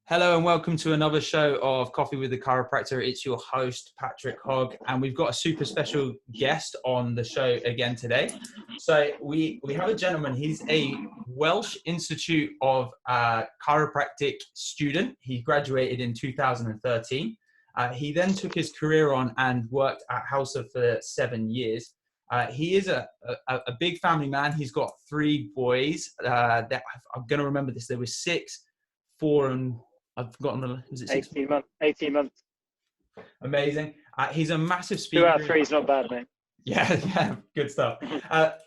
Hello and welcome to another show of Coffee with the Chiropractor. It's your host, Patrick Hogg, and we've got a super special guest on the show again today. So we have a gentleman. He's a Welsh Institute of Chiropractic student. He graduated in 2013. He then took his career on and worked at Hausa for 7 years. He is a big family man. He's got 3 boys. I'm going to remember this. There were 6, 4 and I've forgotten was it 6? 18 months. Amazing. He's a massive speaker. 2 out of 3 is not bad, mate. Yeah, good stuff.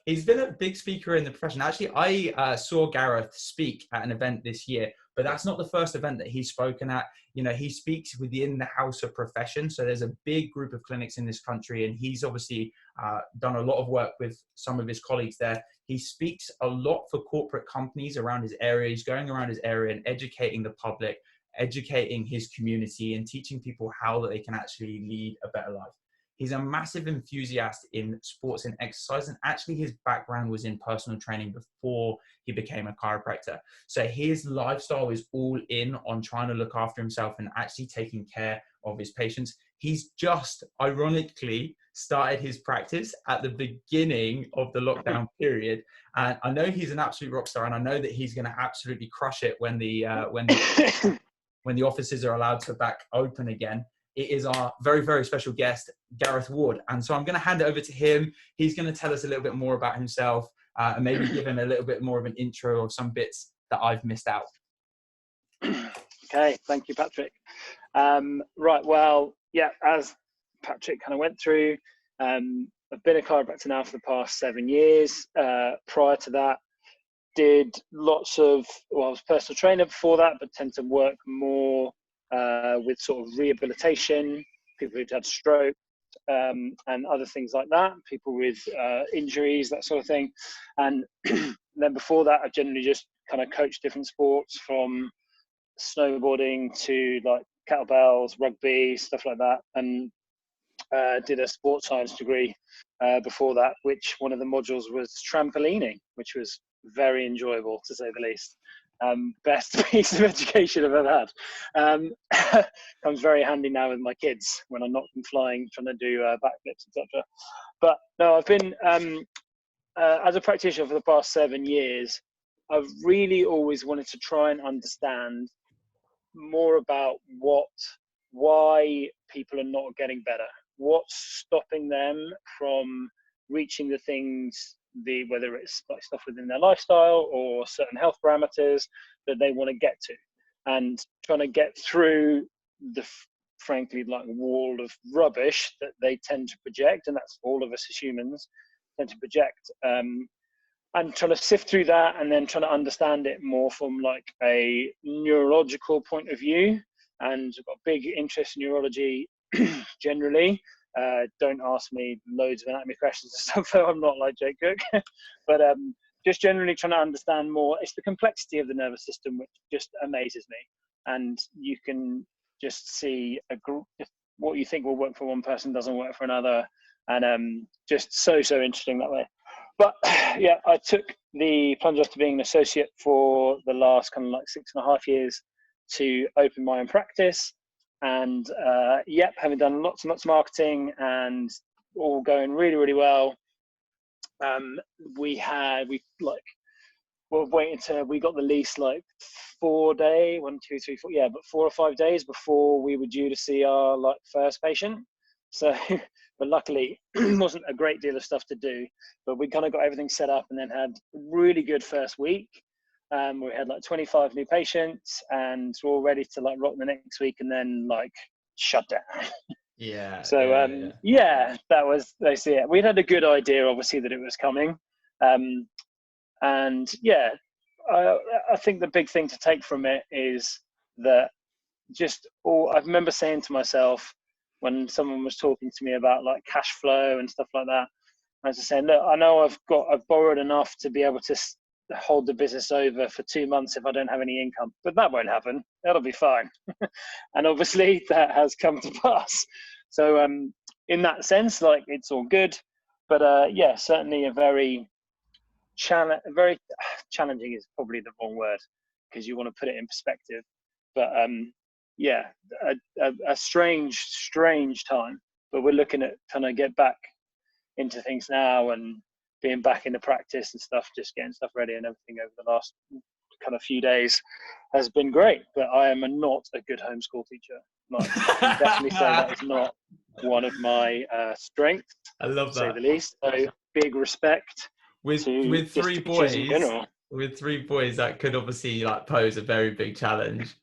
He's been a big speaker in the profession. Actually, I saw Gareth speak at an event this year, but that's not the first event that he's spoken at. You know, he speaks within the Hausa profession. So there's a big group of clinics in this country, and he's obviously done a lot of work with some of his colleagues there. He speaks a lot for corporate companies around his area. He's going around his area and educating the public, educating his community and teaching people how they can actually lead a better life. He's a massive enthusiast in sports and exercise, and actually his background was in personal training before he became a chiropractor. So his lifestyle is all in on trying to look after himself and actually taking care of his patients. He's just ironically started his practice at the beginning of the lockdown period. And I know he's an absolute rock star, and I know that he's going to absolutely crush it when the offices are allowed to back open again. It is our very, very special guest, Gareth Ward. And so I'm going to hand it over to him. He's going to tell us a little bit more about himself and maybe give him a little bit more of an intro of some bits that I've missed out. Okay, thank you, Patrick. Right, well, yeah, as Patrick kind of went through, I've been a chiropractor now for the past 7 years. Prior to that, did lots of, I was a personal trainer before that, but tend to work more with sort of rehabilitation, people who'd had stroke and other things like that, people with injuries, that sort of thing. And then before that, I generally just kind of coached different sports, from snowboarding to like kettlebells, rugby, stuff like that. And did a sports science degree before that, which one of the modules was trampolining, which was very enjoyable, to say the least. Best piece of education I've ever had. Comes very handy now with my kids when I'm not flying, trying to do backflips, etc. But no, I've been as a practitioner for the past 7 years. I've really always wanted to try and understand more about why people are not getting better, what's stopping them from reaching the things, whether it's like stuff within their lifestyle or certain health parameters that they want to get to, and trying to get through the frankly like wall of rubbish that they tend to project, and that's all of us as humans tend to project, and trying to sift through that, and then trying to understand it more from like a neurological point of view. And I've got a big interest in neurology generally. Don't ask me loads of anatomy questions and stuff, though I'm not like Jake Cook. But just generally trying to understand more. It's the complexity of the nervous system which just amazes me. And you can just see what you think will work for one person doesn't work for another. And just so interesting that way. But yeah, I took the plunge off to being an associate for the last kind of like 6.5 years to open my own practice. And having done lots and lots of marketing and all going really, really well. We got the lease like 4 or 5 days before we were due to see our like first patient. So, but luckily wasn't a great deal of stuff to do, but we kind of got everything set up and then had a really good first week. We had like 25 new patients, and we're all ready to like rock the next week, and then like shut down. Yeah. So that was basically it. We'd had a good idea, obviously, that it was coming, and yeah, I think the big thing to take from it is that I remember saying to myself when someone was talking to me about like cash flow and stuff like that, I was just saying, look, I know I've borrowed enough to be able to hold the business over for 2 months if I don't have any income, but that won't happen. That'll be fine. And obviously that has come to pass. So in that sense, like it's all good, but certainly a very challenging is probably the wrong word, because you want to put it in perspective. But yeah, a strange time. But we're looking at trying to get back into things now and being back in the practice and stuff, just getting stuff ready and everything over the last kind of few days has been great. But I am not a good homeschool teacher. Like, I can definitely say that is not one of my strengths, I love to say that. the least. So big respect With to three teachers in boys, general. that could obviously like pose a very big challenge.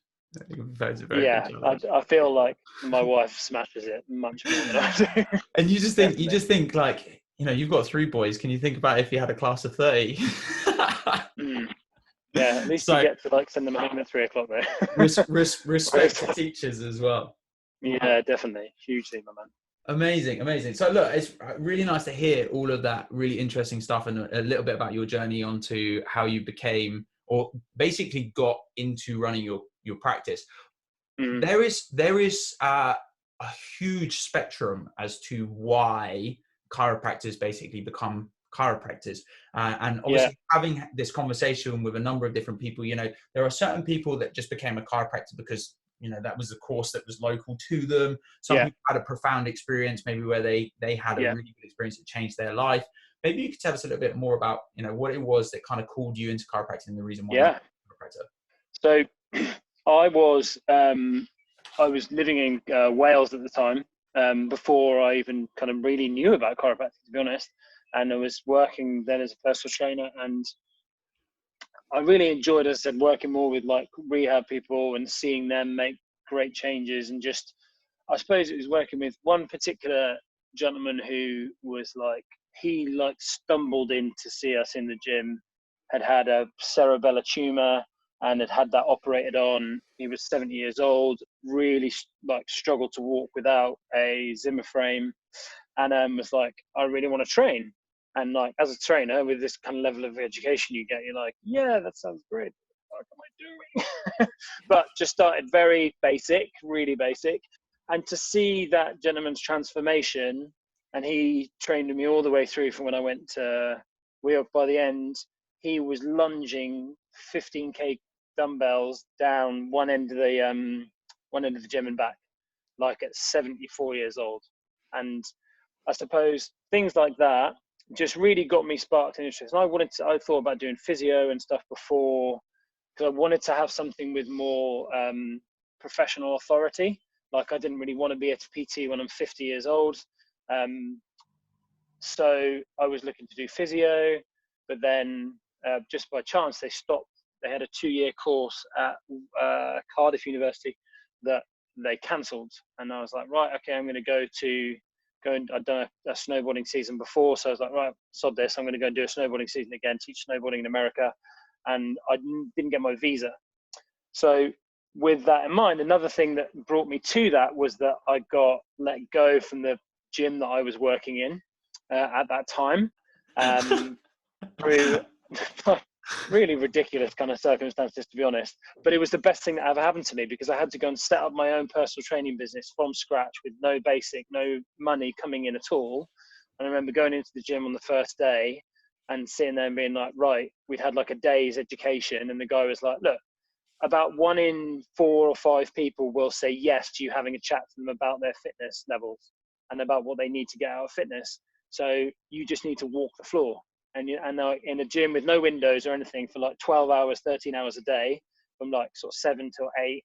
Pose a very big Yeah, challenge. I feel like my wife smashes it much more than I do. And you just Definitely. think like, you know, you've got 3 boys. Can you think about if you had a class of 30? Yeah, at least you So get to like send them home at 3 o'clock though. respect to teachers as well. Yeah, definitely. Hugely, my man. Amazing. So look, it's really nice to hear all of that really interesting stuff and a little bit about your journey onto how you became or basically got into running your practice. There is a huge spectrum as to why chiropractors basically become chiropractors. And obviously having this conversation with a number of different people, you know, there are certain people that just became a chiropractor because, you know, that was the course that was local to them. Some people had a profound experience, maybe where they had a really good experience that changed their life. Maybe you could tell us a little bit more about, you know, what it was that kind of called you into chiropractic and the reason why you're a chiropractor. So I was living in Wales at the time, before I even kind of really knew about chiropractic, to be honest. And I was working then as a personal trainer, and I really enjoyed, as I said, working more with like rehab people and seeing them make great changes. And just, I suppose it was working with one particular gentleman who was like, he like stumbled in to see us in the gym, had a cerebellar tumor and had that operated on. He was 70 years old, really like struggled to walk without a Zimmer frame, and was like, I really want to train. And like, as a trainer with this kind of level of education you get, you're like, yeah, that sounds great. What am I doing? But just started very basic, really basic. And to see that gentleman's transformation, and he trained me all the way through from when I went to Wheeled. By the end, he was lunging 15k dumbbells down one end of the gym and back, like at 74 years old. And I suppose things like that just really got me sparked in interest. And I thought about doing physio and stuff before, because I wanted to have something with more professional authority. Like, I didn't really want to be a PT when I'm 50 years old. So I was looking to do physio, but then just by chance they stopped. They had a 2-year course at Cardiff University that they cancelled, and I was like, right, okay, I'm going to go and I'd done a snowboarding season before, so I was like, right, sod this, I'm going to go and do a snowboarding season again, teach snowboarding in America. And I didn't get my visa. So with that in mind, another thing that brought me to that was that I got let go from the gym that I was working in at that time, through really ridiculous kind of circumstances, to be honest. But it was the best thing that ever happened to me, because I had to go and set up my own personal training business from scratch with no money coming in at all. And I remember going into the gym on the first day and sitting there and being like, right, we'd had like a day's education, and the guy was like, look, about 1 in 4 or 5 people will say yes to you having a chat to them about their fitness levels and about what they need to get out of fitness. So you just need to walk the floor. And in a gym with no windows or anything for like 12 hours, 13 hours a day, from like sort of 7 till 8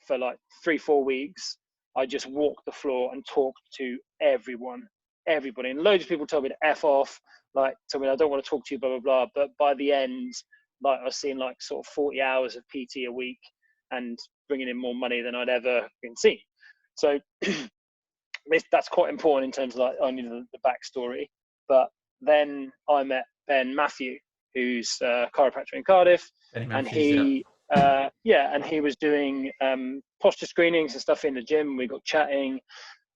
for like 3-4 weeks, I just walked the floor and talked to everybody. And loads of people told me to F off, like told me I don't want to talk to you, blah, blah, blah. But by the end, like, I was seeing like sort of 40 hours of PT a week and bringing in more money than I'd ever been seeing. So that's quite important in terms of like only the backstory. But then I met Ben Matthew, who's a chiropractor in Cardiff, and he was doing posture screenings and stuff in the gym. We got chatting,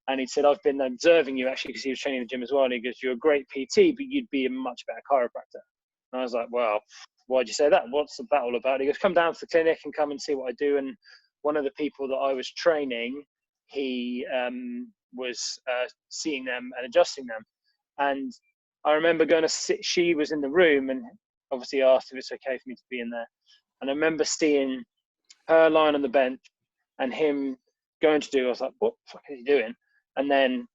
and he said, I've been observing you, actually, because he was training in the gym as well. And he goes, you're a great PT, but you'd be a much better chiropractor. And I was like, well, why'd you say that? What's that all about? He goes, come down to the clinic and come and see what I do. And one of the people that I was training, he was seeing them and adjusting them. And I remember going to sit, she was in the room and obviously asked if it's okay for me to be in there. And I remember seeing her lying on the bench and him going to do, I was like, what the fuck is he doing? And then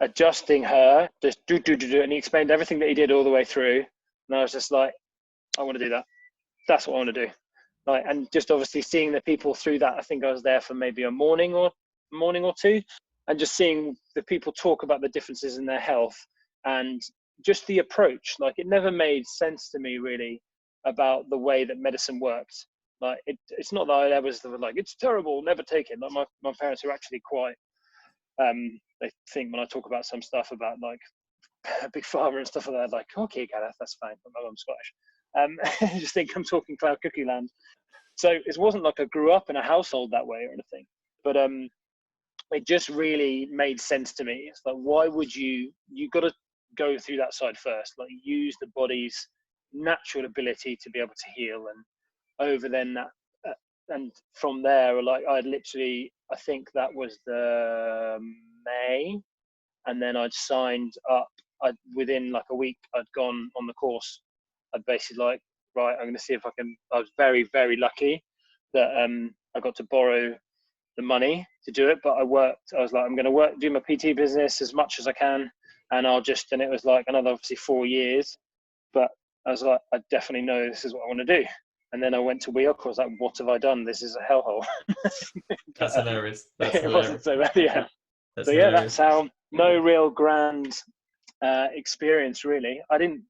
adjusting her, just do, and he explained everything that he did all the way through. And I was just like, I want to do that. That's what I want to do. Like, and just obviously seeing the people through that, I think I was there for maybe a morning or two, and just seeing the people talk about the differences in their health and just the approach. Like, it never made sense to me really about the way that medicine works. Like, it's not that I was like, it's terrible, never take it. Like, my parents are actually quite, they think when I talk about some stuff about like Big Pharma and stuff like that, like, okay, Gareth, that's fine, but my mum's Scottish. I just think I'm talking cloud cookie land. So it wasn't like I grew up in a household that way or anything, but it just really made sense to me. It's like, why would you got to go through that side first, like use the body's natural ability to be able to heal, and over then that, and from there, like I think that was the May, and then I'd signed up. Within like a week, I'd gone on the course. I'd basically like, right, I'm going to see if I can. I was very, very lucky that I got to borrow the money to do it, but I was like, I'm going to do my PT business as much as I can, and and it was like another obviously 4 years, but I was like, I definitely know this is what I want to do. And then I went to WEOC. I was like, what have I done? This is a hellhole. That's hilarious. That's it hilarious. wasn't so bad, yeah. That's So yeah, hilarious. that's how, no real grand experience really. I didn't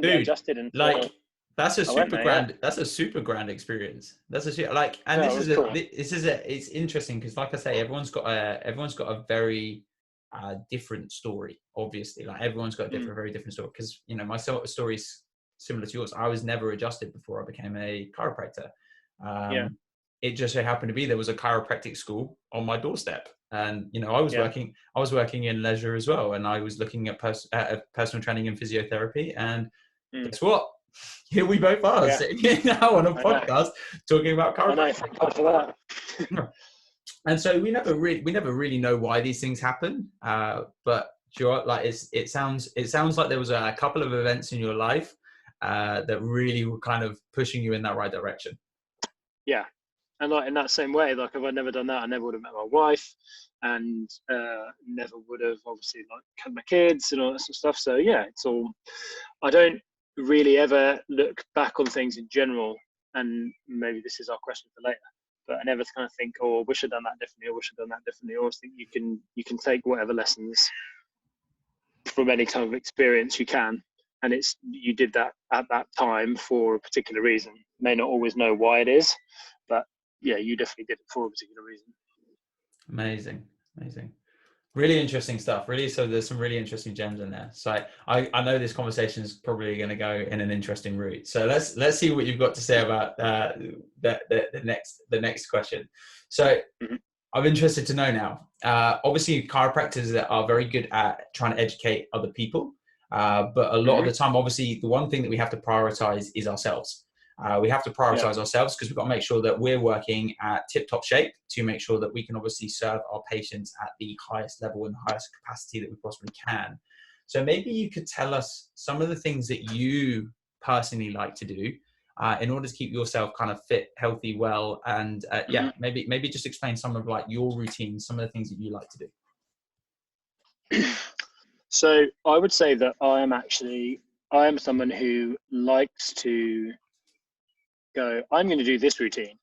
get adjusted until like that's a I super went there, grand yeah. that's a super grand experience. That's a like, and Yeah, this it was is cool. it's interesting because, like I say, everyone's got a very different story. Obviously, like everyone's got a very different story, because you know, my story is similar to yours. I was never adjusted before I became a chiropractor. Yeah. It just so happened to be there was a chiropractic school on my doorstep, and you know, I was working in leisure as well, and I was looking at personal training and physiotherapy, and guess what? Here we both are sitting now on a podcast talking about chiropractic. I know, thank God for that. And so we never really know why these things happen, but like it sounds like there was a couple of events in your life that really were kind of pushing you in that right direction. Yeah, and like in that same way, like if I'd never done that, I never would have met my wife, and never would have obviously like had my kids and all that sort of stuff. So yeah, it's all. I don't really ever look back on things in general, and maybe this is our question for later. But I never kind of think, oh, I wish I'd done that differently, or wish I'd done that differently. I always think you can take whatever lessons from any kind of experience you can, and you did that at that time for a particular reason. May not always know why it is, but yeah, you definitely did it for a particular reason. Amazing. Really interesting stuff. Really, so there's some really interesting gems in there. So I know this conversation is probably going to go in an interesting route. So let's see what you've got to say about the next question. So I'm interested to know now. Obviously, chiropractors are very good at trying to educate other people, but a lot of the time, obviously, the one thing that we have to prioritize is ourselves. We have to prioritize ourselves, because we've got to make sure that we're working at tip-top shape to make sure that we can obviously serve our patients at the highest level and the highest capacity that we possibly can. So maybe you could tell us some of the things that you personally like to do in order to keep yourself kind of fit, healthy, well, and maybe just explain some of like your routines, some of the things that you like to do. So I would say that I am someone who likes to go, I'm going to do this routine,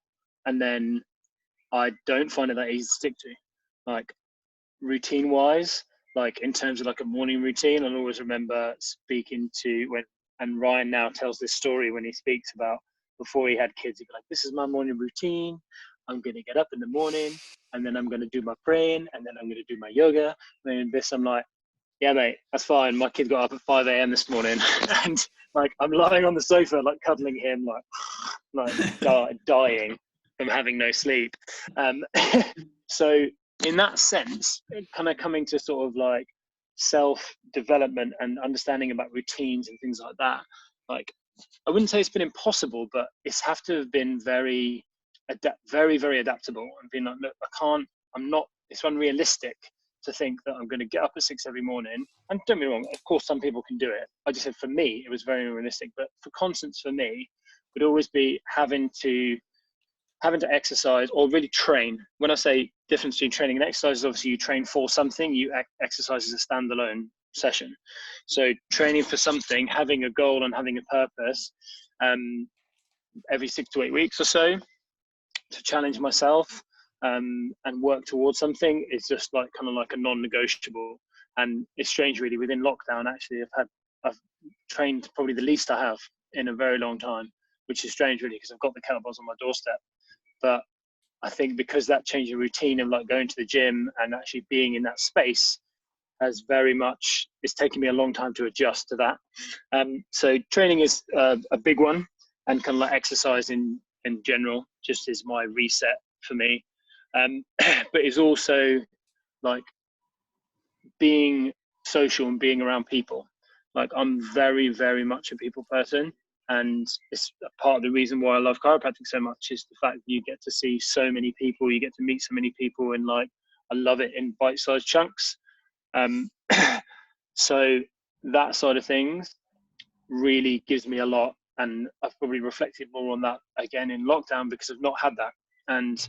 and then I don't find it that easy to stick to. Like routine wise, like in terms of like a morning routine, I'll always remember speaking to and Ryan now tells this story when he speaks about before he had kids. He'd be like, this is my morning routine. I'm going to get up in the morning, and then I'm going to do my praying, and then I'm going to do my yoga. And then this, I'm like, yeah, mate, that's fine. My kid got up at 5 a.m. this morning, and like I'm lying on the sofa, like cuddling him, like dying from having no sleep. So in that sense, kind of coming to sort of like self-development and understanding about routines and things like that, like I wouldn't say it's been impossible, but it's have to have been very, very adaptable, and being like, look, it's unrealistic to think that I'm going to get up at 6 every morning. And don't get me wrong, of course, some people can do it. I just said for me, it was very unrealistic. But for constants, for me, would always be having to having to exercise or really train. When I say difference between training and exercise, is obviously you train for something, you exercise as a standalone session. So training for something, having a goal and having a purpose, every 6 to 8 weeks or so, to challenge myself and work towards something, is just like kind of like a non-negotiable. And it's strange, really. Within lockdown, actually, I've trained probably the least I have in a very long time, which is strange, really, because I've got the kettlebells on my doorstep. But I think because that change in routine of like going to the gym and actually being in that space has very much, it's taken me a long time to adjust to that. So training is a big one, and kind of like exercise in general just is my reset for me. But it's also like being social and being around people. Like I'm very, very much a people person. And it's part of the reason why I love chiropractic so much is the fact that you get to see so many people, you get to meet so many people, and like, I love it in bite-sized chunks. So that side of things really gives me a lot. And I've probably reflected more on that again in lockdown because I've not had that. And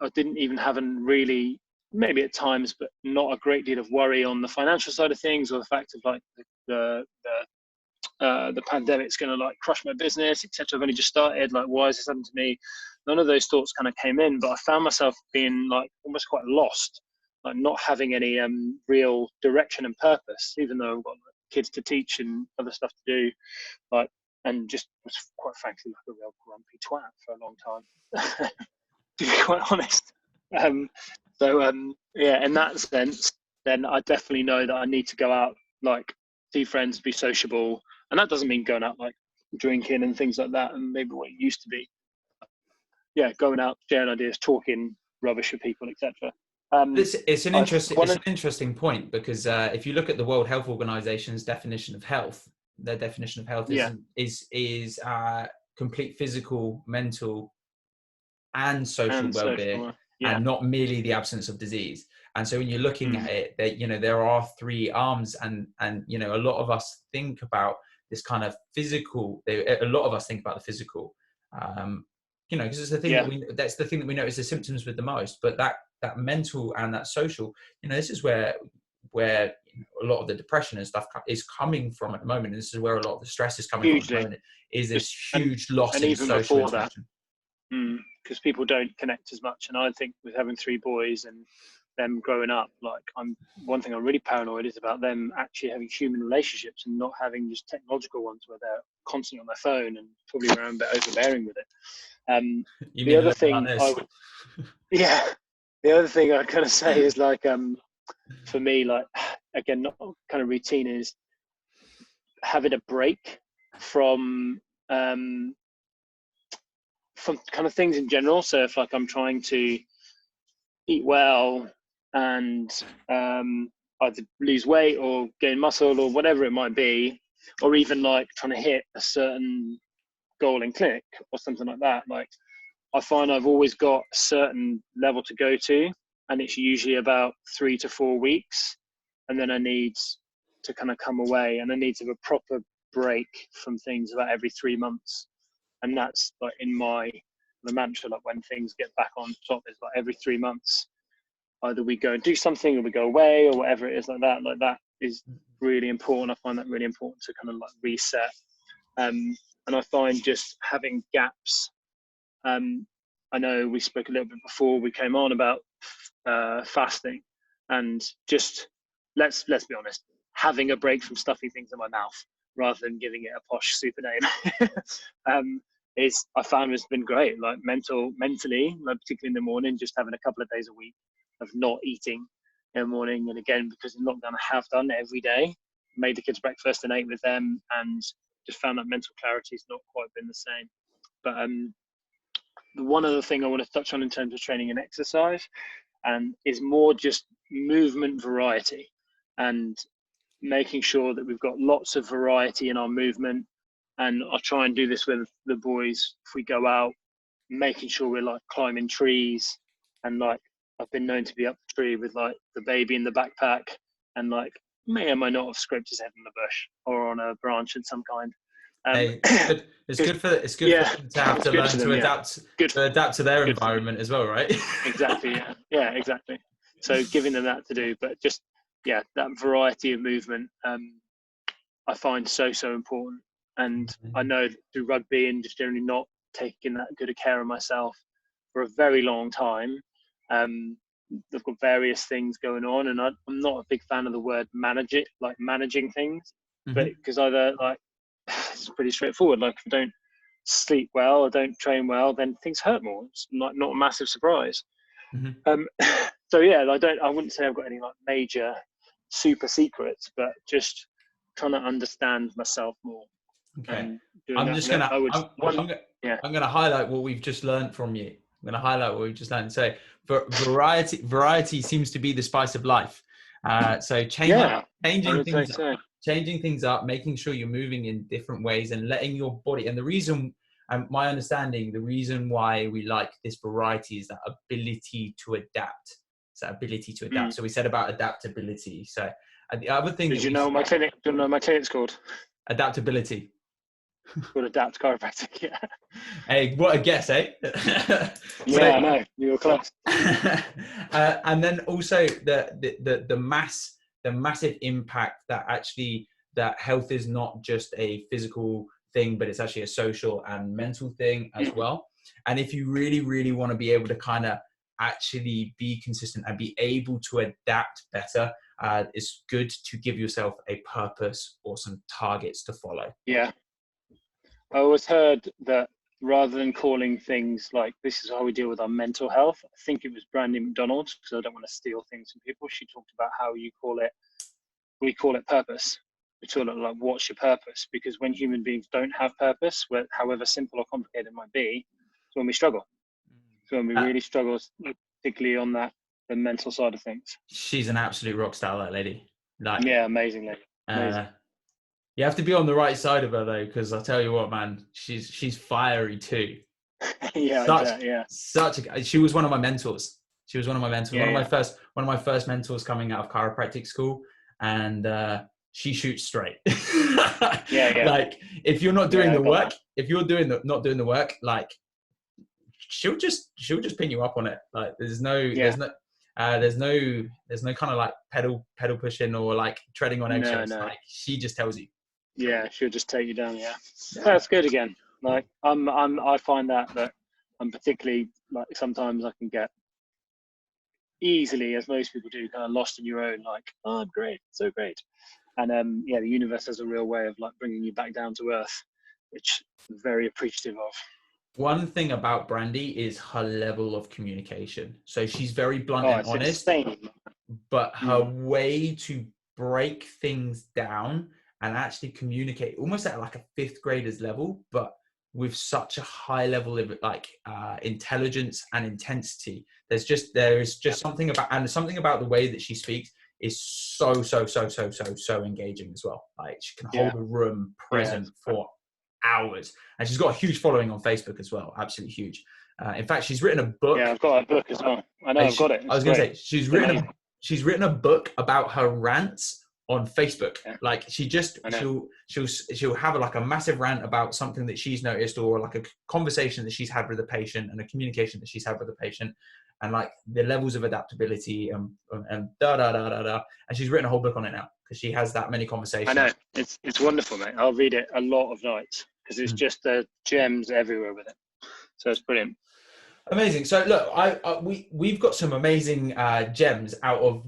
I didn't even have really, maybe at times, but not a great deal of worry on the financial side of things, or the fact of like the pandemic's going to like crush my business, etc. I've only just started. Like, why is this happening to me? None of those thoughts kind of came in, but I found myself being like almost quite lost, like not having any real direction and purpose, even though I've got kids to teach and other stuff to do, like, and just was quite frankly like a real grumpy twat for a long time, to be quite honest. Yeah, in that sense, then I definitely know that I need to go out, like, see friends, be sociable. And that doesn't mean going out like drinking and things like that, and maybe what it used to be. Yeah, going out, sharing ideas, talking rubbish with people, etc. It's an interesting point, because if you look at the World Health Organization's definition of health, their definition of health is complete physical, mental, and social well-being, and not merely the absence of disease. And so when you're looking at it, that, you know, there are three arms, and you know, a lot of us think about this kind of physical. A lot of us think about the physical, you know, because it's the thing that's the thing that we notice the symptoms with the most. But that mental and that social, you know, this is where a lot of the depression and stuff is coming from at the moment. And this is where a lot of the stress is coming from at the moment. Is this huge loss in social interaction. Because people don't connect as much. And I think with having 3 boys and them growing up, like, one thing I'm really paranoid is about them actually having human relationships and not having just technological ones where they're constantly on their phone and probably around a bit overbearing with it. The other thing I'd kind of say is like, for me, like, again, not kind of routine, is having a break from kind of things in general. So if like I'm trying to eat well and either lose weight or gain muscle or whatever it might be, or even like trying to hit a certain goal in clinic or something like that, like, I find I've always got a certain level to go to, and it's usually about 3 to 4 weeks, and then I need to kind of come away, and I need to have a proper break from things about every 3 months. And that's like in the mantra, like when things get back on top, is like every 3 months, either we go and do something or we go away or whatever it is, like that. Like, that is really important. I find that really important to kind of like reset. And I find just having gaps. I know we spoke a little bit before we came on about fasting, and just let's be honest, having a break from stuffing things in my mouth rather than giving it a posh super name I found has been great. Like mentally, like particularly in the morning, just having a couple of days a week of not eating in the morning. And again, because in lockdown, I have done it every day, made the kids breakfast and ate with them, and just found that mental clarity has not quite been the same. But the one other thing I want to touch on in terms of training and exercise, and is more just movement variety, and making sure that we've got lots of variety in our movement. And I'll try and do this with the boys if we go out, making sure we're like climbing trees, and like I've been known to be up the tree with like the baby in the backpack, and like may or may not have scraped his head in the bush or on a branch of some kind. Hey, it's good. It's good for Yeah, them to have it's to good learn for them. Yeah, good, to adapt to their good for them. environment as well, right? Exactly. Yeah, yeah, exactly. So giving them that to do, but just that variety of movement, I find so important. And I know that through rugby and just generally not taking that good a care of myself for a very long time, I've got various things going on, and I'm not a big fan of the word manage it, like managing things, but Hmm. because either like it's pretty straightforward. Like if I don't sleep well or don't train well, then things hurt more. It's not a massive surprise. Hmm. Um, so yeah, I wouldn't say I've got any like major super secrets, but just trying to understand myself more Okay. and doing I'm that. just And gonna I would one, I'm, go- yeah, I'm gonna highlight what we've just learned from you. I'm gonna highlight what we've just learned. So, variety seems to be the spice of life. So yeah, I changing would say things so. changing things up, making sure you're moving in different ways, and letting your body. And the reason, my understanding, the reason why we like this variety is that ability to adapt. It's that ability to adapt. Mm. So we said about adaptability. So the other thing that Did you we know my clinic? Do you know my clinic's called? adaptability. It's called Adapt Chiropractic. Yeah. Hey, what a guess, eh? Yeah, So, I know. You were close. and then also the massive impact that actually that health is not just a physical thing, but it's actually a social and mental thing as Mm. well. And if you really, really want to be able to kind of actually be consistent and be able to adapt better, it's good to give yourself a purpose or some targets to follow. Yeah. I always heard that rather than calling things like this is how we deal with our mental health, I think it was Brandy McDonald, because I don't want to steal things from people. She talked about how we call it purpose. We call it like, what's your purpose? Because when human beings don't have purpose, however simple or complicated it might be, it's when we struggle. It's when we Uh, really struggle, particularly on the mental side of things. she's an absolute rock star, that lady. Like, Yeah, amazingly. Amazing. uh, you have to be on the right side of her though, because I'll tell you what, man, she's fiery too. Yeah, I Such bet. Yeah. she was one of my mentors. She was one of my mentors. Yeah, yeah. One of my first mentors coming out of chiropractic school, and she shoots straight. Yeah, yeah. Like if you're not doing Yeah, I the got work, that. if you're not doing the work, like she'll just pin you up on it. Like Yeah. there's no kind of like pedal pushing or like treading on No, eggshells. no. Like she just tells you. Yeah, she'll just take you down. Yeah, Yeah. that's good again. Like I find that I'm particularly like sometimes I can get easily, as most people do, kind of lost in your own. Like, oh, I'm great, so great, and yeah, the universe has a real way of like bringing you back down to earth, which I'm very appreciative of. One thing about Brandy is her level of communication. So she's very blunt Oh, and it's honest, insane. but her Mm. way to break things down and actually communicate almost at like a fifth grader's level, but with such a high level of like intelligence and intensity. There is Yeah, just something about the way that she speaks is so engaging as well. Like she can yeah, hold a room yeah. present for hours, and she's got a huge following on Facebook as well, absolutely huge. In fact, she's written a Yeah, book. I've got a book as well. I know I've got it. I It's was going to great. say It's amazing. she's written a book about her rants on Facebook. Yeah, Like I know. she'll have like a massive rant about something that she's noticed, or like a conversation that she's had with a patient and a communication that she's had with a patient, and like the levels of adaptability and da da da da da. And she's written a whole book on it now because she has that many I know. conversations. It's wonderful, mate. I'll read it a lot of nights because it's Mm. just gems everywhere with it. So it's brilliant. Amazing. So look, we've got some amazing gems out of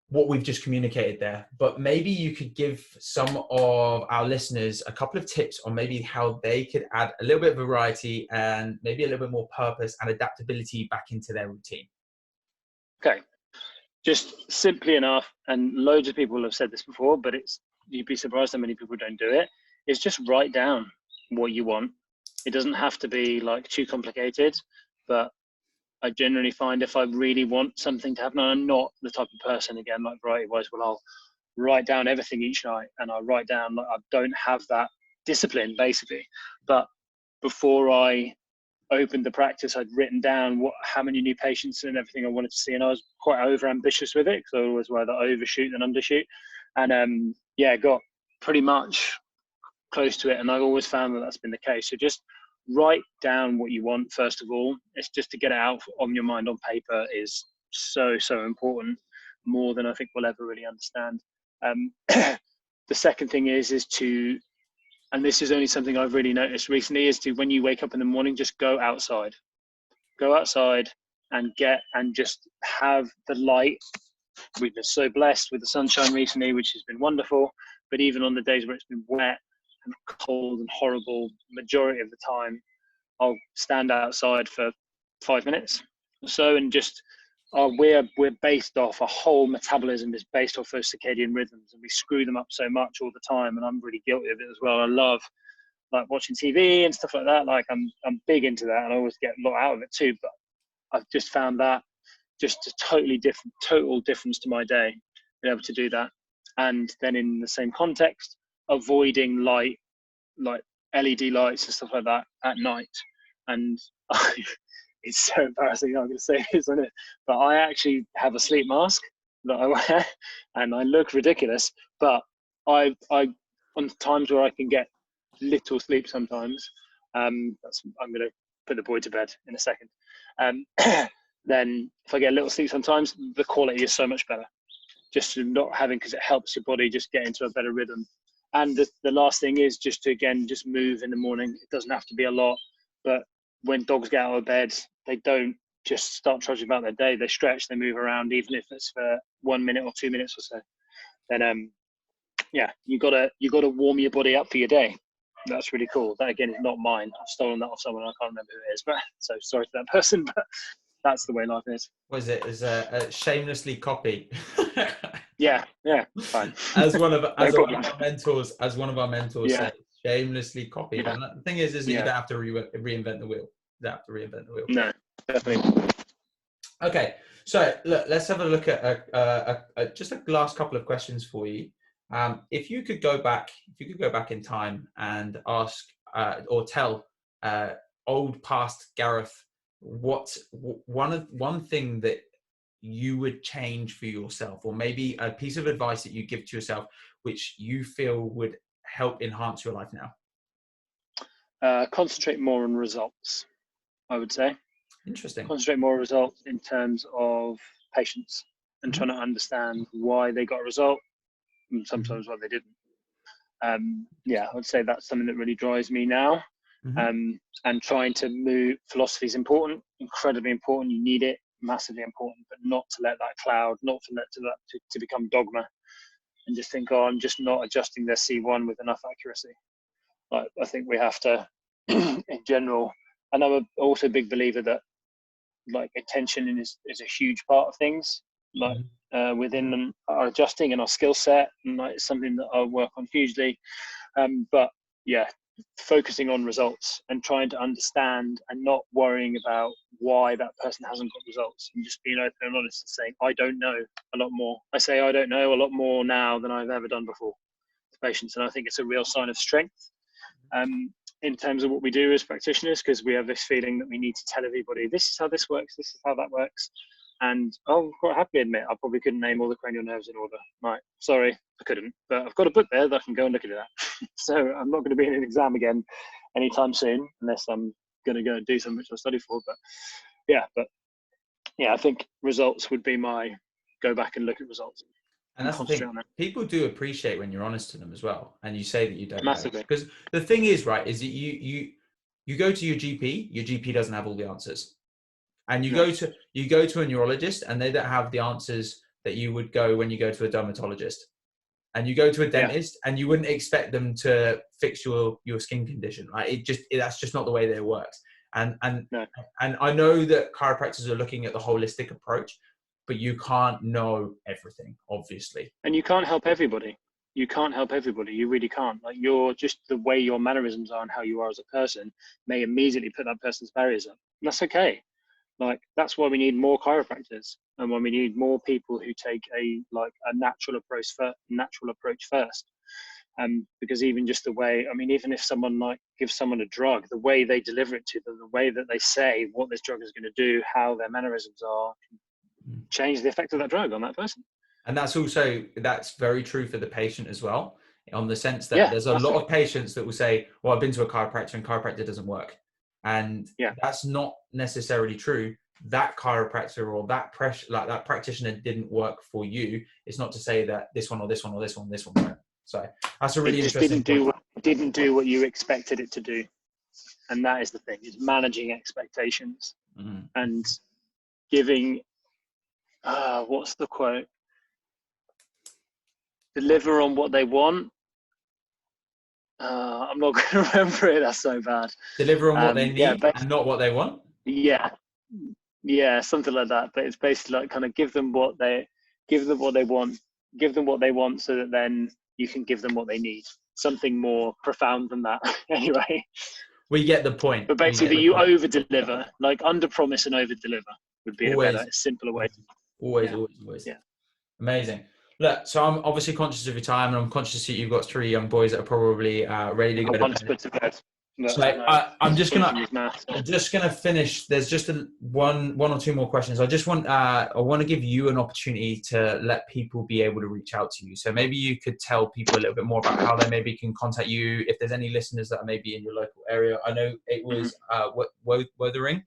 what we've just communicated there, but maybe you could give some of our listeners a couple of tips on maybe how they could add a little bit of variety and maybe a little bit more purpose and adaptability back into their routine. Okay. Just simply enough, and loads of people have said this before, but you'd be surprised how many people don't do it, is just write down what you want. It doesn't have to be like too complicated, but I generally find if I really want something to happen, and I'm not the type of person, again, like variety wise, well, I'll write down everything each night and I write down, like, I don't have that discipline basically. But before I opened the practice, I'd written down how many new patients and everything I wanted to see, and I was quite over ambitious with it because I always rather overshoot than undershoot. And yeah, got pretty much close to it, and I've always found that that's been the case. So just write down what you want first of all. It's just to get it out on your mind on paper is so important, more than I think we'll ever really understand. The second thing is to, and this is only something I've really noticed recently, is to, when you wake up in the morning, just go outside and just have the light. We've been so blessed with the sunshine recently, which has been wonderful, but even on the days where it's been wet and cold and horrible, majority of the time I'll stand outside for 5 minutes or so, and just we're based off, our whole metabolism is based off those circadian rhythms, and we screw them up so much all the time, and I'm really guilty of it as well. I love like watching TV and stuff like that. Like I'm big into that, and I always get a lot out of it too, but I've just found that just a total difference to my day, being able to do that. And then in the same context, avoiding light, like LED lights and stuff like that at night. And it's so embarrassing I'm going to say this, isn't it? But I actually have a sleep mask that I wear, and I look ridiculous, but I on times where I can get little sleep sometimes, I'm going to put the boy to bed in a second. Then if I get a little sleep sometimes, the quality is so much better. Just not having, because it helps your body just get into a better rhythm. And the last thing is just to, again, just move in the morning. It doesn't have to be a lot, but when dogs get out of bed, they don't just start trudging about their day. They stretch, they move around, even if it's for 1 minute or 2 minutes or so. Then you gotta warm your body up for your day. That's really cool. That again is not mine. I've stolen that off someone. I can't remember who it is, but so sorry to that person. But that's the way life is. Was it as a shamelessly copy? Yeah, fine. As one of our mentors Yeah. said, shamelessly copied. Yeah. And the thing is that you don't have to reinvent the wheel. You don't have to reinvent the wheel. No, definitely. Okay, so look, let's have a look at just a last couple of questions for you. If you could go back in time and ask or tell old past Gareth one thing that you would change for yourself, or maybe a piece of advice that you give to yourself which you feel would help enhance your life now? Concentrate more on results, I would say. Interesting. Concentrate more on results in terms of patience, and trying to understand why they got a result and sometimes why they didn't. I would say that's something that really drives me now. And trying to move, philosophy is important, incredibly important. You need it, massively important, but not to let that cloud, not to let that to become dogma, and just think, oh, I'm just not adjusting their C1 with enough accuracy. Like, I think we have to, in general, and I'm also a big believer that like attention is a huge part of things, like within our adjusting and our skill set, and like it's something that I work on hugely. But yeah, focusing on results and trying to understand and not worrying about why that person hasn't got results, and just being open and honest and saying, I don't know a lot more. I say I don't know a lot more now than I've ever done before to patients, and I think it's a real sign of strength in terms of what we do as practitioners, because we have this feeling that we need to tell everybody, this is how this works, this is how that works. And I'll quite happily admit I probably couldn't name all the cranial nerves in order. Right, sorry, I couldn't, but I've got a book there that I can go and look at that. So I'm not going to be in an exam again anytime soon, unless I'm going to go and do something which I study for. But I think results would be my go back and look at results. And that's the thing. People do appreciate when you're honest to them as well, and you say that you don't. Massively. Because the thing is, right, is that you go to your GP doesn't have all the answers. And you go to a neurologist, and they don't have the answers that you would go when you go to a dermatologist. And you go to a dentist, and you wouldn't expect them to fix your skin condition, right? That's just not the way that it works. And I know that chiropractors are looking at the holistic approach, but you can't know everything, obviously. And you can't help everybody. You really can't. Like, you're just, the way your mannerisms are and how you are as a person may immediately put that person's barriers up. And that's okay. Like, that's why we need more chiropractors, and why we need more people who take a natural approach first. Because even just the way, I mean, even if someone gives someone a drug, the way they deliver it to them, the way that they say what this drug is going to do, how their mannerisms are, change the effect of that drug on that person. And that's very true for the patient as well. on the sense that there's a lot of patients that will say, well, I've been to a chiropractor and chiropractor doesn't work. And that's not necessarily true. That chiropractor or that that practitioner didn't work for you. It's not to say that this one or this one or this one, this one won't. So that's a really interesting point. Didn't do what you expected it to do. And that is the thing, is managing expectations and giving, what's the quote? Deliver on what they want. I'm not going to remember it. That's so bad. Deliver on what they need and not what they want. Yeah, something like that. But it's basically like kind of give them what they want, so that then you can give them what they need. Something more profound than that. Anyway, we get the point. But basically, you over deliver, like under promise and over deliver would be a better, simpler way. Always. Yeah. Amazing. Look, so I'm obviously conscious of your time, and I'm conscious that you've got 3 young boys that are probably ready to go to bed. So I'm just gonna finish. There's just one or two more questions. I want to give you an opportunity to let people be able to reach out to you. So maybe you could tell people a little bit more about how they maybe can contact you. If there's any listeners that are maybe in your local area, I know it was Wuthering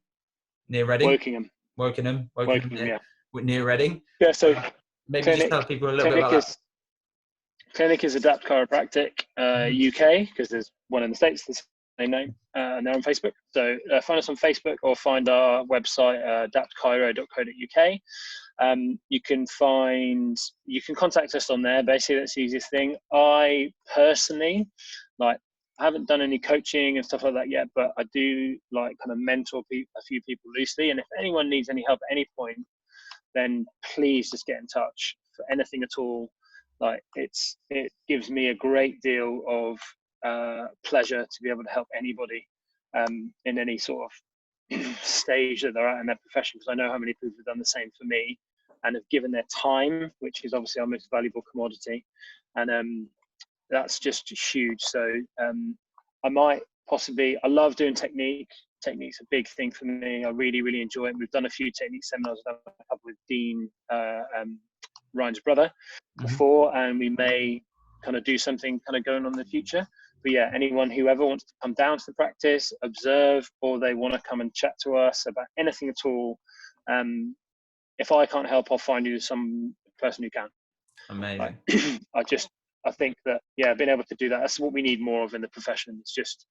near Reading. Wokingham, near Reading. Yeah. So maybe just tell people a little bit about that. Clinic is Adapt Chiropractic UK, because there's one in the States. And they're on Facebook. So find us on Facebook or find our website, adaptchiro.co.uk. You can contact us on there. Basically, that's the easiest thing. I personally, I haven't done any coaching and stuff like that yet, but I do kind of mentor a few people loosely. And if anyone needs any help at any point, then please just get in touch for anything at all. It gives me a great deal of pleasure to be able to help anybody in any sort of stage that they're at in their profession, because I know how many people have done the same for me and have given their time, which is obviously our most valuable commodity, and that's just huge. So I love doing technique's a big thing for me. I really enjoy it. We've done a few technique seminars. I've done a couple with Dean Ryan's brother before, and we may kind of do something kind of going on in the future. But yeah, whoever wants to come down to the practice, observe, or they want to come and chat to us about anything at all, if I can't help, I'll find you some person who can. Amazing. I think that, being able to do that's what we need more of in the profession. It's just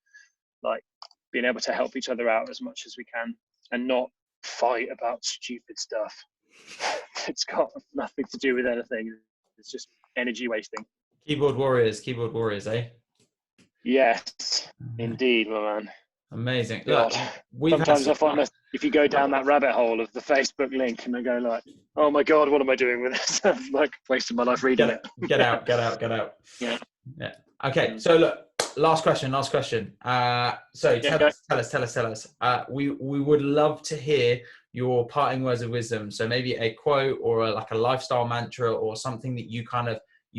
being able to help each other out as much as we can and not fight about stupid stuff. It's got nothing to do with anything. It's just energy wasting. Keyboard warriors, eh? Yes, indeed, my man. Amazing. Look, sometimes I find that if you go down that rabbit hole of the Facebook link and I go oh my God, what am I doing with this? I'm wasting my life reading it. Get out. Yeah. Okay. So look, last question. So tell us. We would love to hear your parting words of wisdom. So maybe a quote or a lifestyle mantra or something that you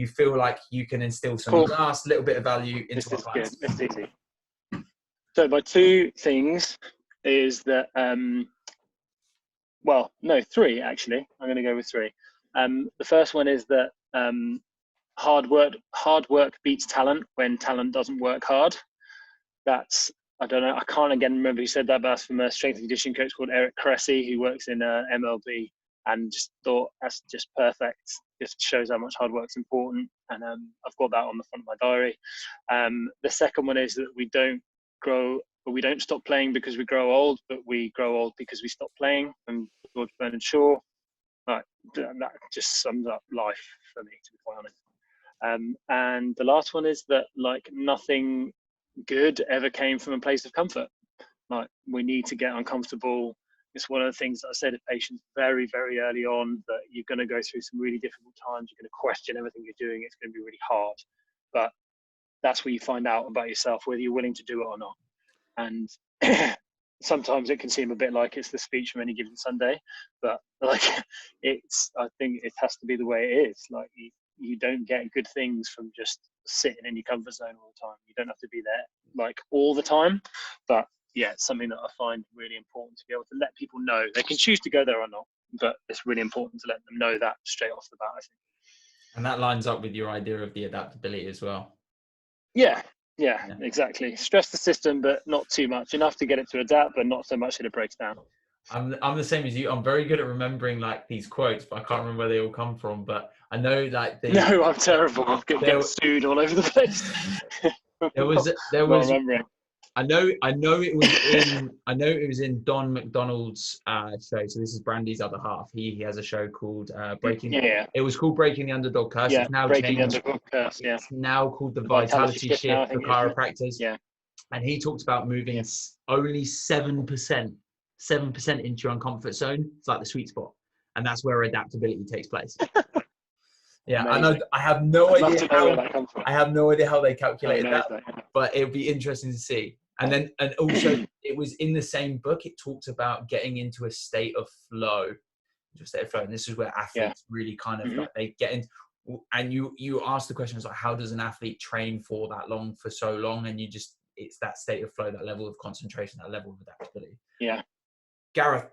feel like you can instill some last little bit of value into our clients. This is easy. So my 2 things is that, 3 actually. I'm going to go with 3. The first one is that hard work beats talent when talent doesn't work hard. I don't know, I can't again remember who said that, but that's from a strength and conditioning coach called Eric Cressy, who works in MLB, and just thought that's just perfect. Just shows how much hard work's important, and I've got that on the front of my diary. The second one is that we don't stop playing because we grow old, but we grow old because we stop playing. And George Bernard Shaw, that just sums up life for me, to be quite honest. And the last one is that nothing good ever came from a place of comfort. We need to get uncomfortable. It's one of the things that I say to patients very, very early on, that you're going to go through some really difficult times. You're going to question everything you're doing. It's going to be really hard. But that's where you find out about yourself, whether you're willing to do it or not. And sometimes it can seem a bit like it's the speech from any given Sunday, but I think it has to be the way it is. You don't get good things from just sitting in your comfort zone all the time. You don't have to be there all the time, but it's something that I find really important to be able to let people know. They can choose to go there or not, but it's really important to let them know that straight off the bat, I think. And that lines up with your idea of the adaptability as well. Yeah, Yeah. exactly. Stress the system, but not too much. Enough to get it to adapt, but not so much that it breaks down. I'm the same as you. I'm very good at remembering like these quotes, but I can't remember where they all come from. But I know like No, I'm terrible. I'm getting sued all over the place. there was not remembering. I know it was in Don McDonald's show. So this is Brandy's other half. He has a show called Breaking. Yeah. It was called Breaking the Underdog Curse. Yeah, It's now Breaking the changed. Underdog Curse. Yeah. It's now called the Vitality Vitality Shift now, I Shift for think it is, yeah. chiropractors. Yeah. And he talked about moving only 7% into your uncomfort zone. It's like the sweet spot, and that's where adaptability takes place. Yeah, Amazing. I have no idea how. That comes from. I have no idea how they calculated that, yeah. but it would be interesting to see. And also, it was in the same book. It talks about getting into a state of flow, and this is where athletes really kind of like they get in. And you ask the question, like, how does an athlete train for so long? And it's that state of flow, that level of concentration, that level of adaptability. Yeah. Gareth,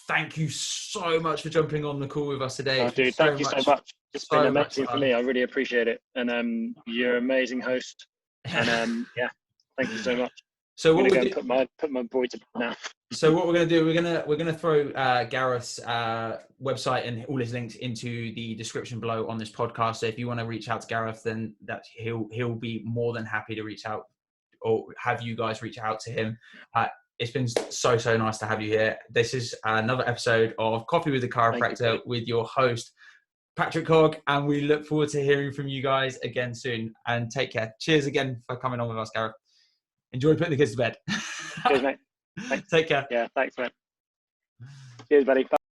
thank you so much for jumping on the call with us today. Oh, dude, thank you so much. It's been amazing for me. I really appreciate it. And you're an amazing host. And thank you so much. So I'm going to go put my boy to bed now. So what we're going to do, we're going to throw Gareth's website and all his links into the description below on this podcast. So if you want to reach out to Gareth, then he'll be more than happy to reach out or have you guys reach out to him. It's been so nice to have you here. This is another episode of Coffee with the Chiropractor with your host, Patrick Hogg, and we look forward to hearing from you guys again soon. And take care. Cheers again for coming on with us, Gareth. Enjoy putting the kids to bed. Cheers, mate. Thanks. Take care. Yeah, thanks, man. Cheers, buddy. Bye.